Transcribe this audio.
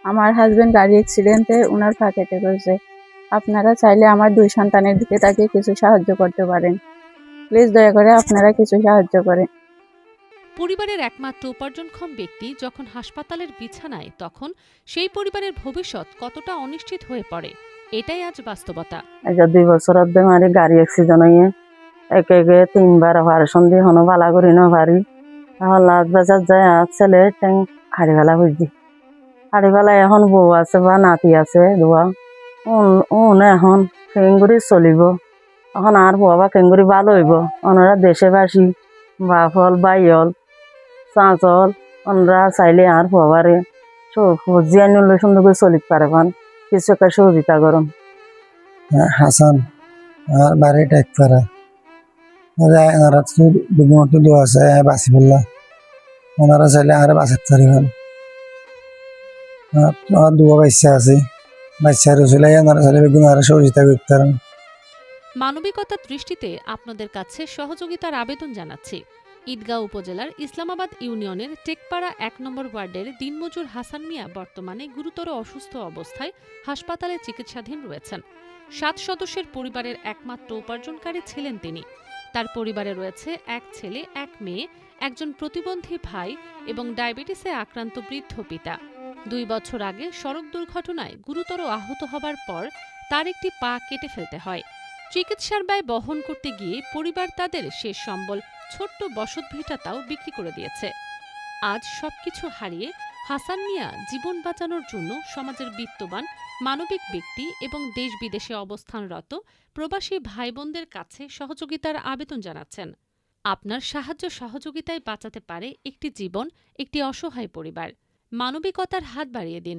আমার হাজবেন্ড গাড়ি অ্যাক্সিডেন্টে উনার পা কেটে গেছে। আপনারা চাইলে আমার 2 সন্তানের দিকে তাকিয়ে কিছু সাহায্য করতে পারেন। প্লিজ দয়া করে আপনারা কিছু সাহায্য করেন। পরিবারের একমাত্র উপার্জনক্ষম ব্যক্তি যখন হাসপাতালের বিছানায়, তখন সেই পরিবারের ভবিষ্যৎ কতটা অনিশ্চিত হয়ে পড়ে, এটাই আজ বাস্তবতা। এই 2 বছর অব্দি মারি গাড়ি অ্যাক্সিডেন্ট হয়ে একে একে 3বার অপারেশন দিয়ে হনো ভালা করি না পারি। লাস্ট বাজার যায় আর ছেলে ট্যাং হাড়ি ফেলা হয়েছি। হাড়ি ফেলা এখন বউ আছে বা নাতি আছে দোয়া এখন কেঙ্গুরি চলিব। এখন আর বাবা কেঙ্গুরি ভালো হইব। ওনারা দেশেবাসী বাপল বাইল চাঁচল ওনারা চাইলে আর বাবারে জিয়া নিলে সুন্দর করে চলিত পারে পান কিছু একটা সহযোগিতা করুন। হাসান আর বাড়ি টেক পারা ওনারা ডুবমতো দোয়া আছে বাঁচি বললা ওনারা চাইলে আর বাঁচাতে পারিবেন। আর দুয়া বাচ্চা আছে, বাচ্চা রসুলাই ওনারা চাইলে বেগুন আর সহযোগিতা করতে পারেন। মানবিকতার দৃষ্টিতে আপনাদের কাছে সহযোগিতার আবেদন জানাচ্ছি। ঈদগাঁও উপজেলার ইসলামাবাদ ইউনিয়নের টেকপাড়া 1 নম্বর ওয়ার্ডের দিনমজুর হাসান মিয়া বর্তমানে গুরুতর অসুস্থ অবস্থায় হাসপাতালে চিকিৎসাধীন রয়েছেন। 7 সদস্যের পরিবারের একমাত্র উপার্জনকারী ছিলেন তিনি। তার পরিবারে রয়েছে 1 ছেলে 1 মেয়ে, একজন প্রতিবন্ধী ভাই এবং ডায়াবেটিসে আক্রান্ত বৃদ্ধ পিতা। 2 বছর আগে সড়ক দুর্ঘটনায় গুরুতর আহত হবার পর তার একটি পা কেটে ফেলতে হয়। চিকিৎসার ব্যয় বহন করতে গিয়ে পরিবার তাদের শেষ সম্বল ছোট্ট বসতভিটাটাও বিক্রি করে দিয়েছে। আজ সবকিছু হারিয়ে হাসান মিয়া জীবন বাঁচানোর জন্য সমাজের বিত্তবান, মানবিক ব্যক্তি এবং দেশ বিদেশে অবস্থানরত প্রবাসী ভাই বোনদের কাছে সহযোগিতার আবেদন জানাচ্ছেন। আপনার সাহায্য সহযোগিতায় বাঁচাতে পারে একটি জীবন, একটি অসহায় পরিবার। মানবিকতার হাত বাড়িয়ে দিন।